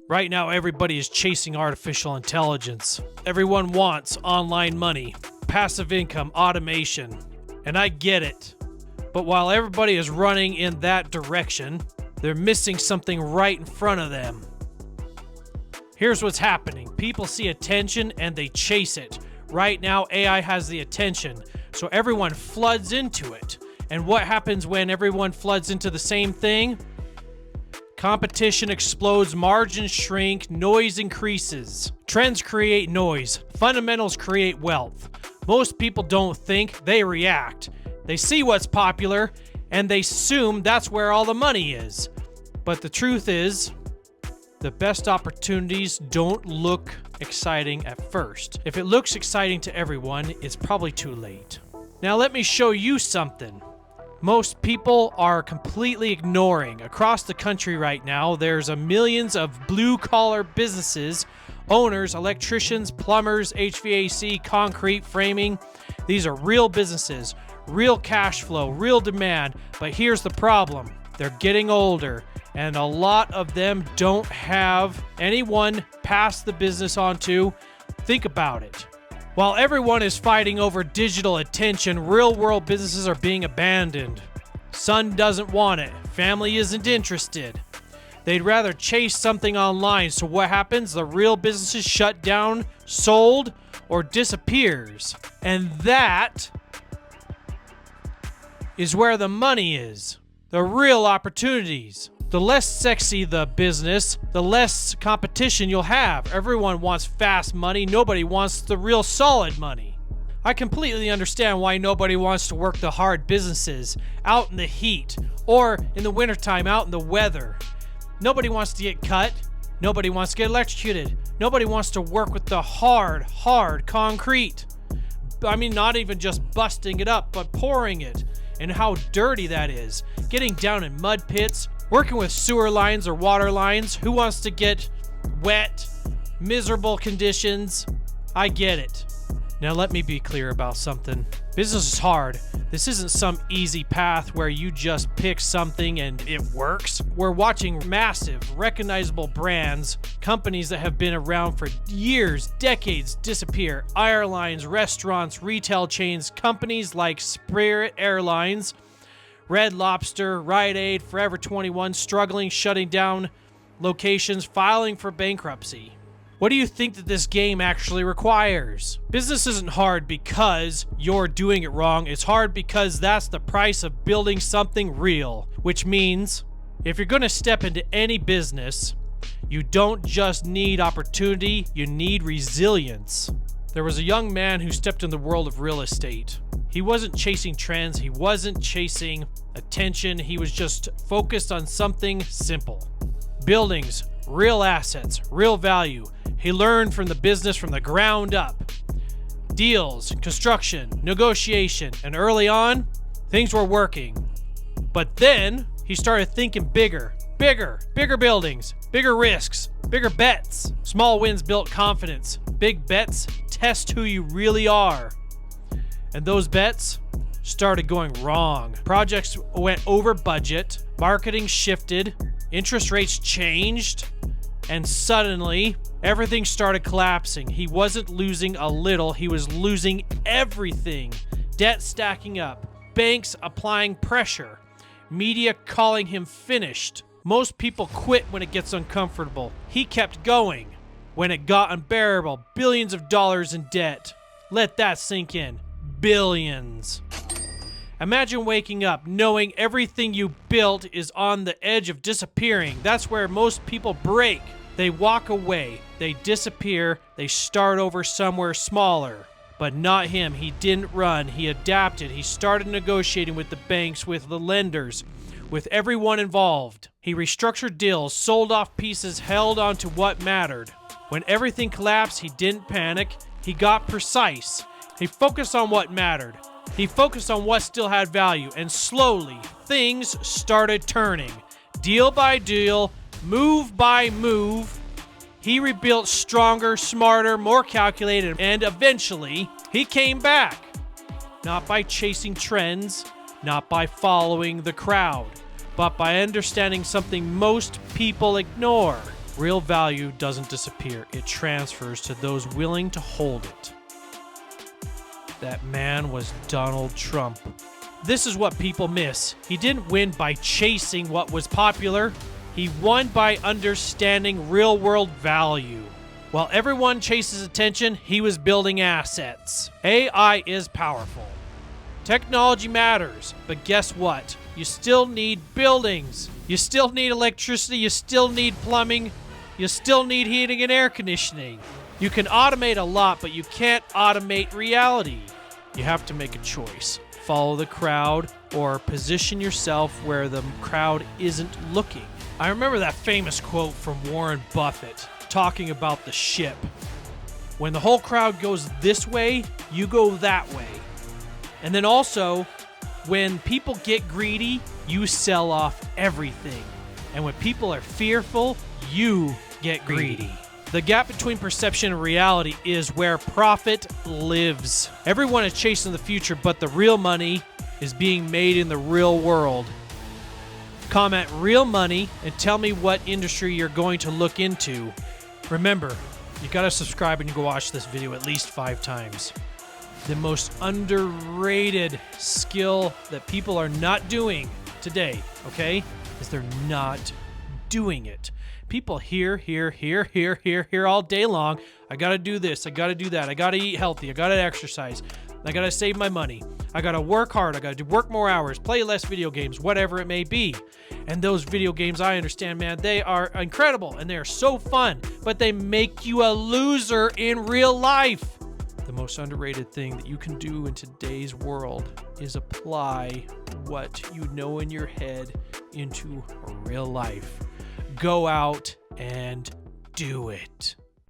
Right now, everybody is chasing artificial intelligence. Everyone wants online money, passive income, automation. And I get it. But while everybody is running in that direction, they're missing something right in front of them. Here's what's happening. People see attention and they chase it. Right now, AI has the attention, so everyone floods into it. And what happens when everyone floods into the same thing? Competition explodes, margins shrink, noise increases. Trends create noise. Fundamentals create wealth. Most people don't think, they react. They see what's popular, and they assume that's where all the money is. But the truth is, the best opportunities don't look exciting at first. If it looks exciting to everyone, it's probably too late. Now let me show you something. Most people are completely ignoring. Across the country right now, there's millions of blue-collar businesses, owners, electricians, plumbers, HVAC, concrete, framing. These are real businesses, real cash flow, real demand. But here's the problem. They're getting older, and a lot of them don't have anyone pass the business on to. Think about it. While everyone is fighting over digital attention, real-world businesses are being abandoned. Son doesn't want it. Family isn't interested. They'd rather chase something online, so what happens? The real businesses shut down, sold, or disappears. And that is where the money is. The real opportunities. The less sexy the business, the less competition you'll have. Everyone wants fast money. Nobody wants the real solid money. I completely understand why nobody wants to work the hard businesses out in the heat or in the wintertime out in the weather. Nobody wants to get cut. Nobody wants to get electrocuted. Nobody wants to work with the hard concrete. I mean, not even just busting it up, but pouring it. And how dirty that is. Getting down in mud pits, working with sewer lines or water lines. Who wants to get wet, miserable conditions? I get it. Now let me be clear about something. Business is hard. This isn't some easy path where you just pick something and it works. We're watching massive, recognizable brands, companies that have been around for years, decades, disappear. Airlines, restaurants, retail chains, companies like Spirit Airlines, Red Lobster, Rite Aid, Forever 21 struggling, shutting down locations, filing for bankruptcy. What do you think that this game actually requires? Business isn't hard because you're doing it wrong. It's hard because that's the price of building something real. Which means, if you're going to step into any business, you don't just need opportunity, you need resilience. There was a young man who stepped in the world of real estate. He wasn't chasing trends, he wasn't chasing attention, he was just focused on something simple. Buildings, real assets, real value. He learned from the business from the ground up. Deals, construction, negotiation, and early on, things were working. But then, he started thinking bigger buildings, bigger risks, bigger bets. Small wins built confidence. Big bets test who you really are. And those bets started going wrong. Projects went over budget, marketing shifted, interest rates changed, and suddenly everything started collapsing. He wasn't losing a little, he was losing everything. Debt stacking up, banks applying pressure, media calling him finished. Most people quit when it gets uncomfortable. He kept going. When it got unbearable, billions of dollars in debt. Let that sink in. Billions. Imagine waking up knowing everything you built is on the edge of disappearing. That's where most people break. They walk away, they disappear, they start over somewhere smaller. But not him. He didn't run. He adapted. He started negotiating with the banks, with the lenders, with everyone involved. He restructured deals, sold off pieces, held on to what mattered. When everything collapsed, he didn't panic. He got precise. He focused on what mattered. He focused on what still had value, and slowly, things started turning. Deal by deal, move by move, he rebuilt stronger, smarter, more calculated, and eventually, he came back. Not by chasing trends, not by following the crowd, but by understanding something most people ignore. Real value doesn't disappear. It transfers to those willing to hold it. That man was Donald Trump. This is what people miss. He didn't win by chasing what was popular. He won by understanding real-world value. While everyone chases attention, he was building assets. AI is powerful. Technology matters, but guess what? You still need buildings. You still need electricity. You still need plumbing. You still need heating and air conditioning. You can automate a lot, but you can't automate reality. You have to make a choice. Follow the crowd or position yourself where the crowd isn't looking. I remember that famous quote from Warren Buffett talking about the ship. When the whole crowd goes this way, you go that way. And then also, when people get greedy, you sell off everything. And when people are fearful, you get greedy. The gap between perception and reality is where profit lives. Everyone is chasing the future, but the real money is being made in the real world. Comment real money and tell me what industry you're going to look into. Remember, you gotta subscribe and you go watch this video at least 5 times. The most underrated skill that people are not doing today, okay, is they're not doing it. People hear all day long. I gotta do this, I gotta do that, I gotta eat healthy, I gotta exercise, I gotta save my money, I gotta work hard, I gotta work more hours, play less video games, whatever it may be. And those video games, I understand, man, they are incredible and they are so fun, but they make you a loser in real life. The most underrated thing that you can do in today's world is apply what you know in your head into real life. Go out and do it.